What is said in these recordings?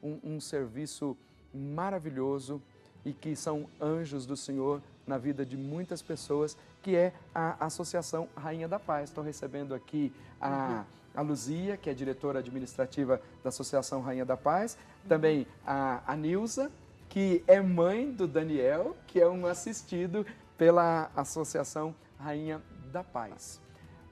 um serviço maravilhoso e que são anjos do Senhor na vida de muitas pessoas, que é a Associação Rainha da Paz. Estou recebendo aqui a Luzia, que é diretora administrativa da Associação Rainha da Paz, também a Nilza, que é mãe do Daniel, que é um assistido pela Associação Rainha da Paz.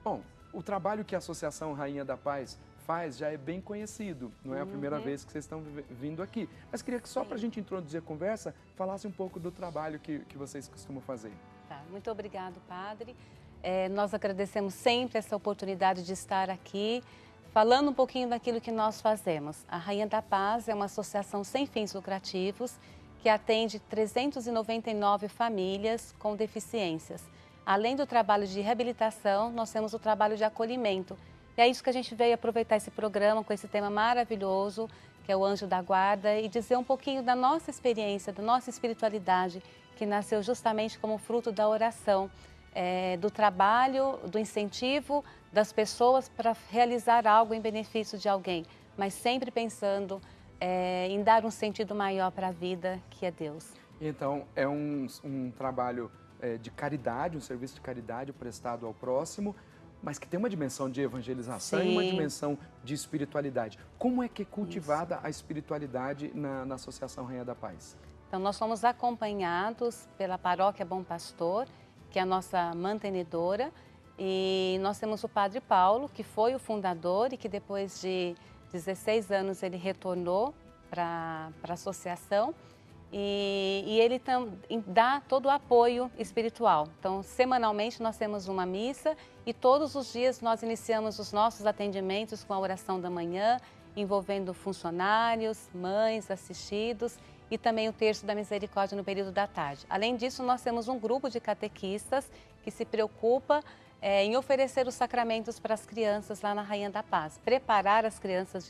Bom, o trabalho que a Associação Rainha da Paz faz já é bem conhecido, não é a primeira vez que vocês estão vindo aqui. Mas queria que só para a gente introduzir a conversa, falasse um pouco do trabalho que vocês costumam fazer. Tá, muito obrigado, padre. Nós agradecemos sempre essa oportunidade de estar aqui, falando um pouquinho daquilo que nós fazemos. A Rainha da Paz é uma associação sem fins lucrativos que atende 399 famílias com deficiências. Além do trabalho de reabilitação, nós temos o trabalho de acolhimento. E é isso que a gente veio aproveitar esse programa com esse tema maravilhoso, que é o Anjo da Guarda, e dizer um pouquinho da nossa experiência, da nossa espiritualidade, que nasceu justamente como fruto da oração, do trabalho, do incentivo das pessoas para realizar algo em benefício de alguém, mas sempre pensando em dar um sentido maior para a vida, que é Deus. Então, é um trabalho de caridade, um serviço de caridade prestado ao próximo, mas que tem uma dimensão de evangelização e uma dimensão de espiritualidade. Como é que é cultivada a espiritualidade na Associação Rainha da Paz? Então, nós somos acompanhados pela Paróquia Bom Pastor, que é a nossa mantenedora, e nós temos o Padre Paulo, que foi o fundador e que depois de 16 anos ele retornou para a associação. E ele dá todo o apoio espiritual. Então, semanalmente nós temos uma missa e todos os dias nós iniciamos os nossos atendimentos com a oração da manhã, envolvendo funcionários, mães, assistidos e também o terço da misericórdia no período da tarde. Além disso, nós temos um grupo de catequistas que se preocupa em oferecer os sacramentos para as crianças lá na Rainha da Paz, preparar as crianças,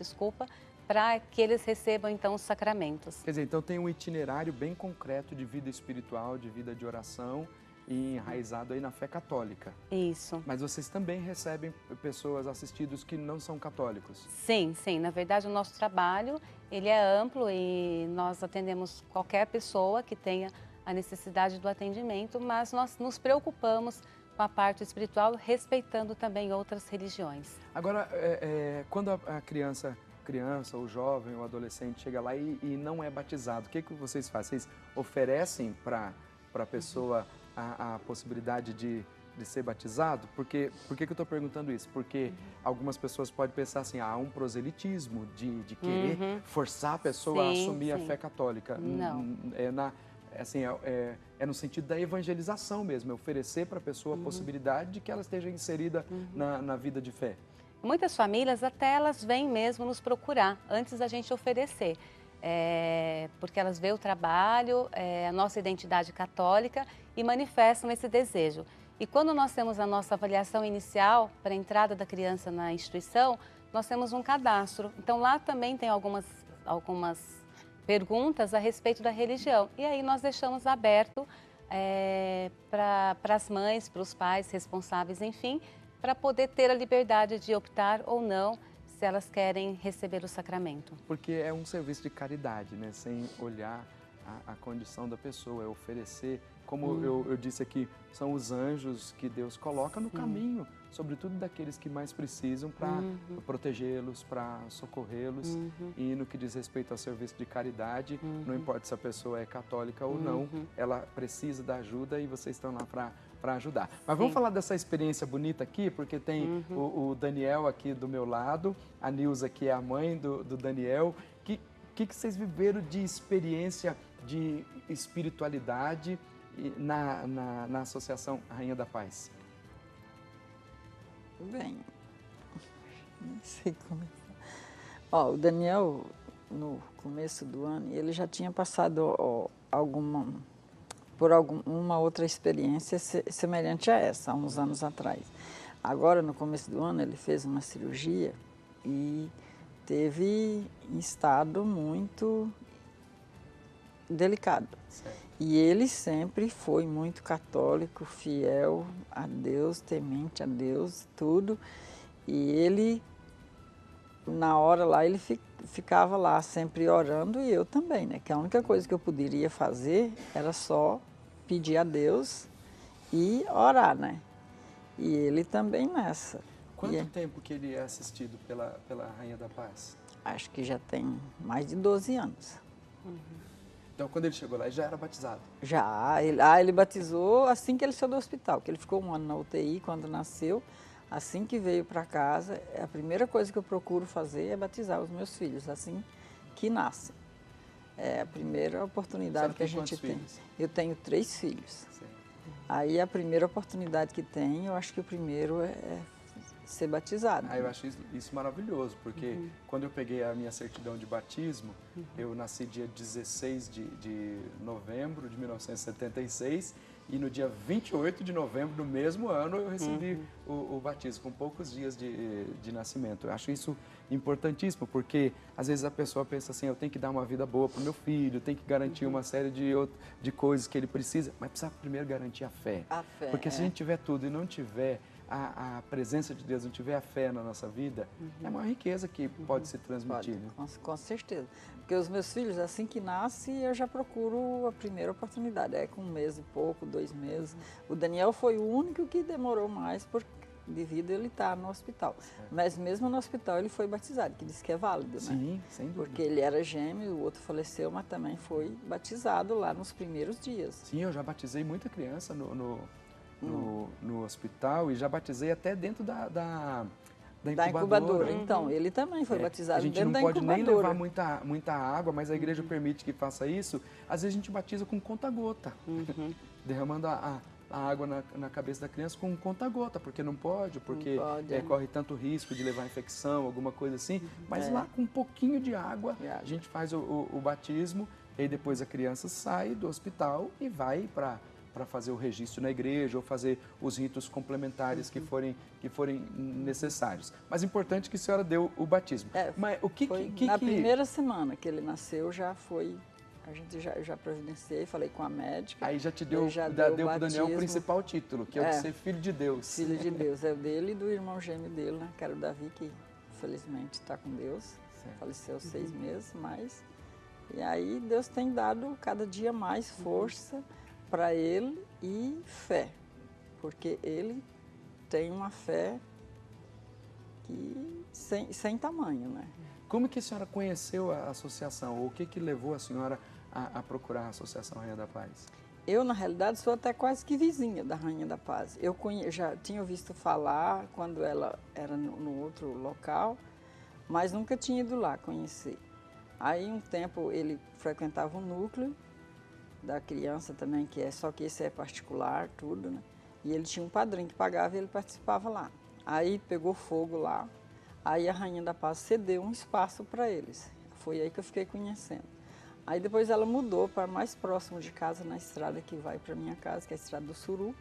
para que eles recebam, então, os sacramentos. Quer dizer, então tem um itinerário bem concreto de vida espiritual, de vida de oração e enraizado aí na fé católica. Isso. Mas vocês também recebem pessoas assistidos que não são católicos? Sim, sim. Na verdade, o nosso trabalho, ele é amplo e nós atendemos qualquer pessoa que tenha a necessidade do atendimento, mas nós nos preocupamos com a parte espiritual, respeitando também outras religiões. Agora, quando a criança, o jovem, o adolescente chega lá e não é batizado, o que vocês fazem? Vocês oferecem para a pessoa a possibilidade de ser batizado? Por que eu estou perguntando isso? Porque algumas pessoas podem pensar assim, há um proselitismo de querer forçar a pessoa a assumir a fé católica. Não. É no sentido da evangelização mesmo, é oferecer para a pessoa a possibilidade de que ela esteja inserida na vida de fé. Muitas famílias, até elas vêm mesmo nos procurar antes da gente oferecer, porque elas veem o trabalho, a nossa identidade católica e manifestam esse desejo. E quando nós temos a nossa avaliação inicial para a entrada da criança na instituição, nós temos um cadastro. Então lá também tem algumas perguntas a respeito da religião. E aí nós deixamos aberto para as mães, para os pais responsáveis, enfim, para poder ter a liberdade de optar ou não se elas querem receber o sacramento. Porque é um serviço de caridade, né? Sem olhar a condição da pessoa, é oferecer, como eu disse aqui, são os anjos que Deus coloca no caminho, sobretudo daqueles que mais precisam, para protegê-los, para socorrê-los. E no que diz respeito ao serviço de caridade, não importa se a pessoa é católica ou não, ela precisa da ajuda e vocês estão lá para ajudar. Mas vamos falar dessa experiência bonita aqui, porque tem o Daniel aqui do meu lado, a Nilza que é a mãe do Daniel. O que vocês viveram de experiência de espiritualidade na Associação Rainha da Paz? Bem, não sei começar. O Daniel, no começo do ano, ele já tinha passado por uma outra experiência semelhante a essa, há uns anos atrás. Agora, no começo do ano, ele fez uma cirurgia e teve em estado muito delicado. Certo. E ele sempre foi muito católico, fiel a Deus, temente a Deus, tudo. E ele na hora lá ele ficava lá sempre orando e eu também, né? Que a única coisa que eu poderia fazer era só pedir a Deus e orar, né? E ele também nessa. Quanto tempo que ele é assistido pela Rainha da Paz? Acho que já tem mais de 12 anos. Então, quando ele chegou lá, ele já era batizado? Já. Ele batizou assim que ele saiu do hospital, que ele ficou um ano na UTI quando nasceu. Assim que veio para casa, a primeira coisa que eu procuro fazer é batizar os meus filhos, assim que nascem. É a primeira oportunidade que a gente tem. Filhos? Eu tenho 3 filhos. Sim. Aí a primeira oportunidade que tem, eu acho que o primeiro é ser batizado. Eu acho isso maravilhoso, porque quando eu peguei a minha certidão de batismo, eu nasci dia 16 de novembro de 1976 e no dia 28 de novembro do mesmo ano eu recebi o batismo, com poucos dias de nascimento. Eu acho isso importantíssimo, porque às vezes a pessoa pensa assim, eu tenho que dar uma vida boa para o meu filho, tenho que garantir uma série de coisas que ele precisa, mas precisa primeiro garantir a fé. A fé, porque se a gente tiver tudo e não tiver a presença de Deus, não tiver a fé na nossa vida, é uma riqueza que pode ser transmitida. Com certeza. Porque os meus filhos, assim que nascem, eu já procuro a primeira oportunidade. É com 1 mês e pouco, 2 meses. O Daniel foi o único que demorou mais, devido a ele estar no hospital. Mas mesmo no hospital ele foi batizado, que diz que é válido, né? Sim, sem dúvida. Porque ele era gêmeo, o outro faleceu, mas também foi batizado lá nos primeiros dias. Sim, eu já batizei muita criança no hospital e já batizei até dentro da incubadora. Então, ele também foi batizado dentro da incubadora. A gente não pode nem levar muita água, mas a igreja permite que faça isso. Às vezes a gente batiza com conta-gota, derramando a água na cabeça da criança com conta-gota, porque não pode, porque corre tanto risco de levar infecção, alguma coisa assim. Mas lá com um pouquinho de água, a gente faz o batismo e depois a criança sai do hospital e vai para fazer o registro na igreja ou fazer os ritos complementares que forem necessários. Mas é importante que a senhora deu o batismo. Mas o que na primeira semana que ele nasceu já foi, a gente já providenciei, falei com a médica. Aí já te deu para o Daniel o principal título, que é o de ser filho de Deus. Filho de Deus, é o dele e do irmão gêmeo dele, né? Que era o Davi, que infelizmente está com Deus. Certo. Faleceu 6 meses, mas... E aí Deus tem dado cada dia mais força para ele e fé, porque ele tem uma fé que sem tamanho, né? Como que a senhora conheceu a associação? Ou o que levou a senhora a procurar a Associação Rainha da Paz? Eu, na realidade, sou até quase que vizinha da Rainha da Paz. Eu já tinha visto falar quando ela era no outro local, mas nunca tinha ido lá conhecer. Aí, um tempo, ele frequentava o núcleo da criança também, só que esse é particular, tudo, né? E ele tinha um padrinho que pagava e ele participava lá. Aí pegou fogo lá, aí a Rainha da Paz cedeu um espaço para eles. Foi aí que eu fiquei conhecendo. Aí depois ela mudou para mais próximo de casa, na estrada que vai para minha casa, que é a Estrada do Suru.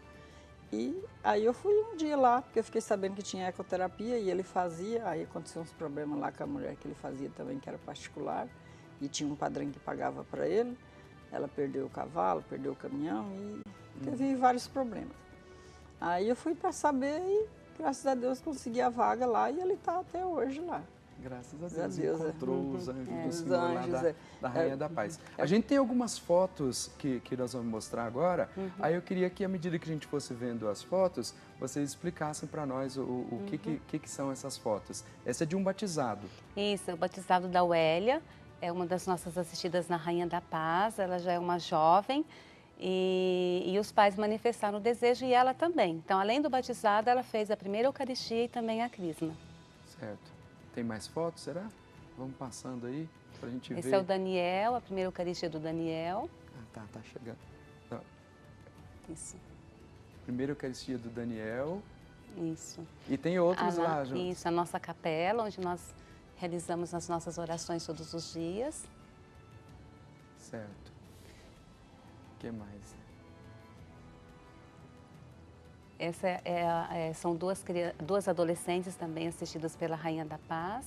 E aí eu fui um dia lá, porque eu fiquei sabendo que tinha ecoterapia e ele fazia, aí aconteceu uns problemas lá com a mulher que ele fazia também, que era particular, e tinha um padrinho que pagava para ele. Ela perdeu o cavalo, perdeu o caminhão e teve vários problemas. Aí eu fui para saber e, graças a Deus, consegui a vaga lá e ele está até hoje lá. Graças a Deus, encontrou os anjos do Senhor lá da Rainha da Paz. A gente tem algumas fotos que nós vamos mostrar agora, aí eu queria que, à medida que a gente fosse vendo as fotos, vocês explicassem para nós o que são essas fotos. Essa é de um batizado. Isso, o batizado da Uélia. É uma das nossas assistidas na Rainha da Paz, ela já é uma jovem e os pais manifestaram o desejo e ela também. Então, além do batizado, ela fez a primeira Eucaristia e também a Crisma. Certo. Tem mais fotos, será? Vamos passando aí para a gente ver. Esse é o Daniel, a primeira Eucaristia do Daniel. Tá chegando. Não. Isso. Primeira Eucaristia do Daniel. Isso. E tem outros lá, juntos. Isso, a nossa capela, onde nós realizamos as nossas orações todos os dias. Certo. O que mais? Essa são duas adolescentes também assistidas pela Rainha da Paz.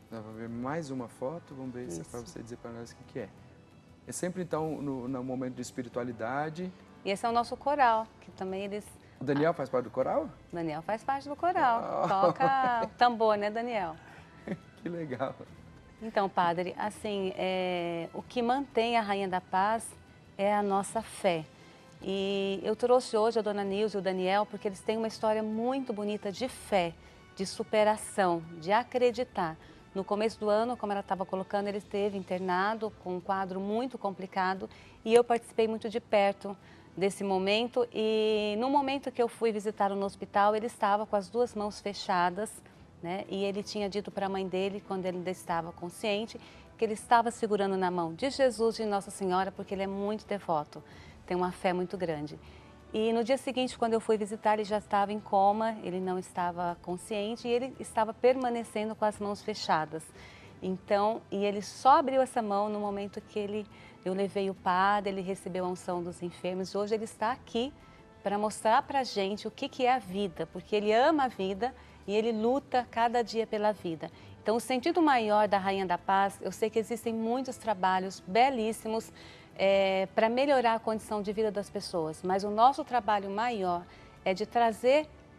Vamos ver mais uma foto, vamos ver se é para você dizer para nós o que é. É sempre, então, no momento de espiritualidade. E esse é o nosso coral, que também eles O Daniel faz parte do coral? Daniel faz parte do coral, toca tambor, né, Daniel? Que legal. Então, padre, assim, o que mantém a Rainha da Paz é a nossa fé. E eu trouxe hoje a dona Nilce e o Daniel porque eles têm uma história muito bonita de fé, de superação, de acreditar. No começo do ano, como ela estava colocando, ele esteve internado com um quadro muito complicado e eu participei muito de perto desse momento. E no momento que eu fui visitá-lo no hospital, ele estava com as duas mãos fechadas, né? E ele tinha dito para a mãe dele, quando ele ainda estava consciente, que ele estava segurando na mão de Jesus e de Nossa Senhora, porque ele é muito devoto, tem uma fé muito grande. E no dia seguinte, quando eu fui visitar, ele já estava em coma, ele não estava consciente e ele estava permanecendo com as mãos fechadas. Então, e ele só abriu essa mão no momento que eu levei o padre, ele recebeu a unção dos enfermos. Hoje ele está aqui para mostrar para a gente o que é a vida, porque ele ama a vida e ele luta cada dia pela vida. Então, o sentido maior da Rainha da Paz, eu sei que existem muitos trabalhos belíssimos para melhorar a condição de vida das pessoas, mas o nosso trabalho maior é de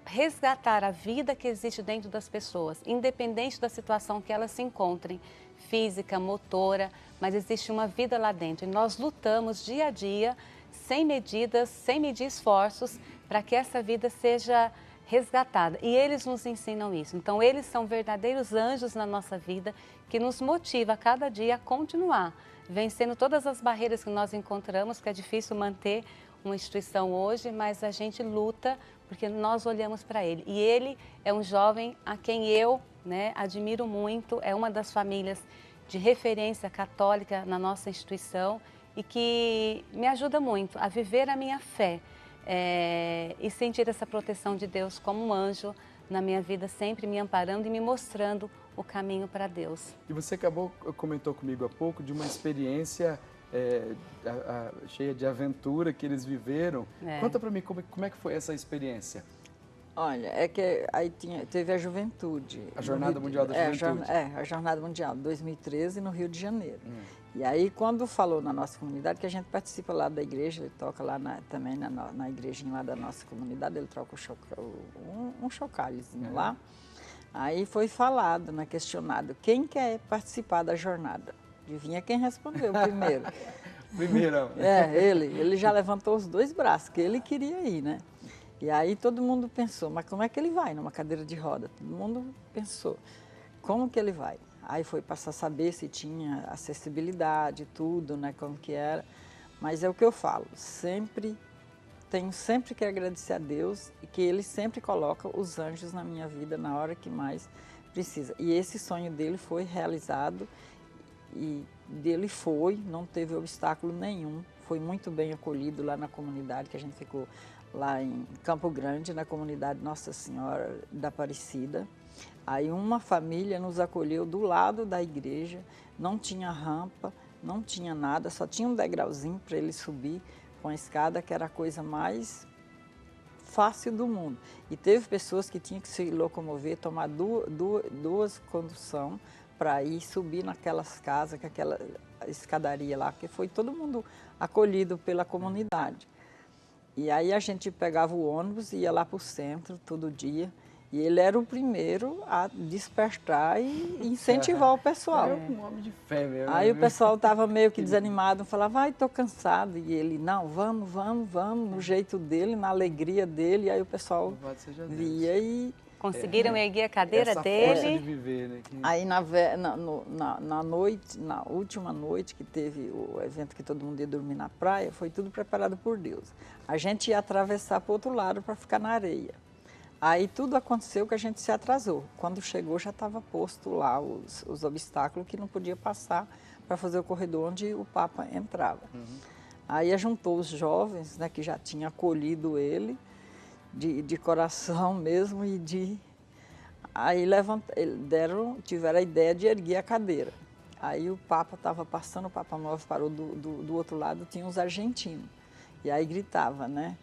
resgatar a vida que existe dentro das pessoas, independente da situação que elas se encontrem, física, motora, mas existe uma vida lá dentro. E nós lutamos dia a dia, sem medidas, sem medir esforços, para que essa vida seja resgatada. E eles nos ensinam isso. Então, eles são verdadeiros anjos na nossa vida, que nos motiva a cada dia a continuar, vencendo todas as barreiras que nós encontramos, que é difícil manter uma instituição hoje, mas a gente luta porque nós olhamos para ele. E ele é um jovem a quem eu, né, admiro muito, é uma das famílias de referência católica na nossa instituição e que me ajuda muito a viver a minha fé e sentir essa proteção de Deus como um anjo na minha vida, sempre me amparando e me mostrando o caminho para Deus. E você comentou comigo há pouco de uma experiência cheia de aventura que eles viveram. Conta para mim como é que foi essa experiência. Olha, é que aí teve a juventude. A Jornada Mundial da Juventude. A Jornada Mundial, 2013, no Rio de Janeiro. E aí, quando falou na nossa comunidade, que a gente participa lá da igreja, ele toca lá também na igrejinha lá da nossa comunidade, ele troca um chocalhozinho lá. Aí foi falado, questionado, quem quer participar da jornada? Adivinha quem respondeu primeiro? Primeiro. Ele já levantou os dois braços, que ele queria ir, né? E aí todo mundo pensou, mas como é que ele vai numa cadeira de roda? Todo mundo pensou, como que ele vai? Aí foi passar a saber se tinha acessibilidade, tudo, né, como que era. Mas é o que eu falo, tenho sempre que agradecer a Deus e que Ele sempre coloca os anjos na minha vida na hora que mais precisa. E esse sonho dele foi realizado e não teve obstáculo nenhum. Foi muito bem acolhido lá na comunidade, que a gente ficou lá em Campo Grande, na comunidade Nossa Senhora da Aparecida. Aí uma família nos acolheu do lado da igreja, não tinha rampa, não tinha nada, só tinha um degrauzinho para ele subir com a escada, que era a coisa mais fácil do mundo. E teve pessoas que tinham que se locomover, tomar duas conduções para ir subir naquelas casas, com aquela escadaria lá, porque foi todo mundo acolhido pela comunidade. E aí a gente pegava o ônibus e ia lá para o centro todo dia. E ele era o primeiro a despertar e incentivar o pessoal. É um homem de fé mesmo. Aí o pessoal estava meio que desanimado, falava, estou cansado. E ele, não, vamos, no jeito dele, na alegria dele. E aí o pessoal via e... Conseguiram erguer a cadeira essa dele. Força de viver, né? Aí na última noite que teve o evento que todo mundo ia dormir na praia, foi tudo preparado por Deus. A gente ia atravessar para o outro lado para ficar na areia. Aí tudo aconteceu que a gente se atrasou. Quando chegou já estava posto lá os obstáculos que não podia passar para fazer o corredor onde o Papa entrava. Aí juntou os jovens, né, que já tinham acolhido ele, de coração mesmo, aí tiveram a ideia de erguer a cadeira. Aí o Papa estava passando, o Papa Móvel parou do outro lado, tinha uns argentinos. E aí gritava, né?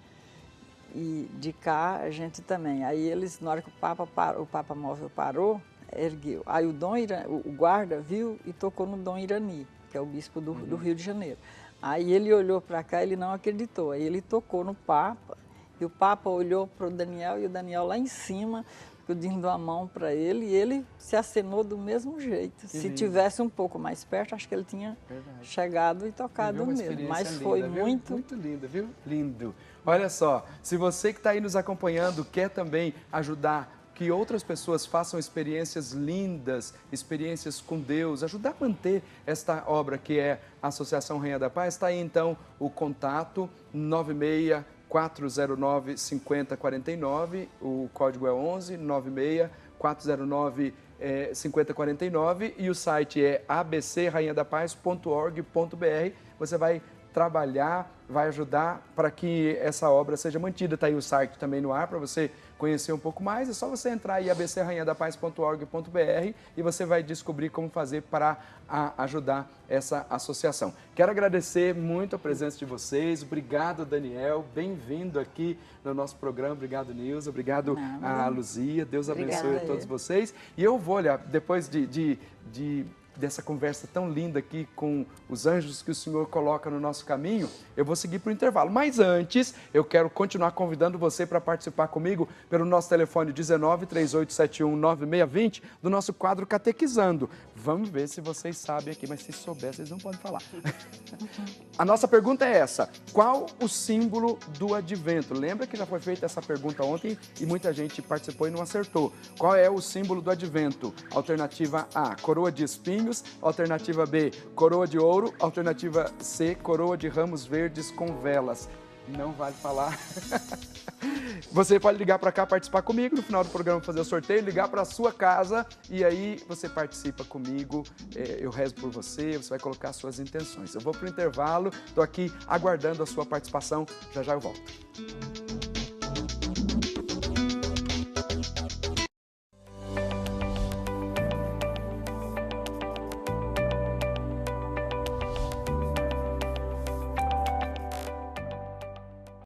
E de cá a gente também. Aí eles, na hora que o Papa Móvel parou, ergueu. Aí o guarda viu e tocou no Dom Irani, que é o bispo do Rio de Janeiro. Aí ele olhou para cá, ele não acreditou. Aí ele tocou no Papa E o Papa olhou para o Daniel e o Daniel lá em cima, pedindo a mão para ele, e ele se acenou do mesmo jeito. Se tivesse um pouco mais perto, acho que ele tinha chegado e tocado mesmo. Mas foi linda, muito lindo, viu? Lindo. Olha só, se você que está aí nos acompanhando quer também ajudar que outras pessoas façam experiências lindas, experiências com Deus, ajudar a manter esta obra que é a Associação Rainha da Paz, está aí então o contato 96409-5049, o código é 11 96409-5049 e o site é abcrainhadapaz.org.br. Você vai trabalhar, vai ajudar para que essa obra seja mantida. Está aí o site também no ar para você conhecer um pouco mais. É só você entrar aí abcrainhadapaz.org.br e você vai descobrir como fazer para ajudar essa associação. Quero agradecer muito a presença de vocês. Obrigado, Daniel. Bem-vindo aqui no nosso programa. Obrigado, Nilza. Obrigado a Luzia. Deus abençoe a todos vocês. E eu vou, olha, depois dessa conversa tão linda aqui com os anjos que o Senhor coloca no nosso caminho, eu vou seguir para o intervalo. Mas antes, eu quero continuar convidando você para participar comigo pelo nosso telefone 19-3871-9620 do nosso quadro Catequizando. Vamos ver se vocês sabem aqui, mas se souber, vocês não podem falar. A nossa pergunta é essa: qual o símbolo do advento? Lembra que já foi feita essa pergunta ontem e muita gente participou e não acertou. Qual é o símbolo do advento? Alternativa A, coroa de espinhos. Alternativa B, coroa de ouro. Alternativa C, coroa de ramos verdes com velas. Não vale falar. Você pode ligar para cá, participar comigo, no final do programa fazer o sorteio, ligar para a sua casa e aí você participa comigo, eu rezo por você, você vai colocar suas intenções. Eu vou para o intervalo, estou aqui aguardando a sua participação, já já eu volto.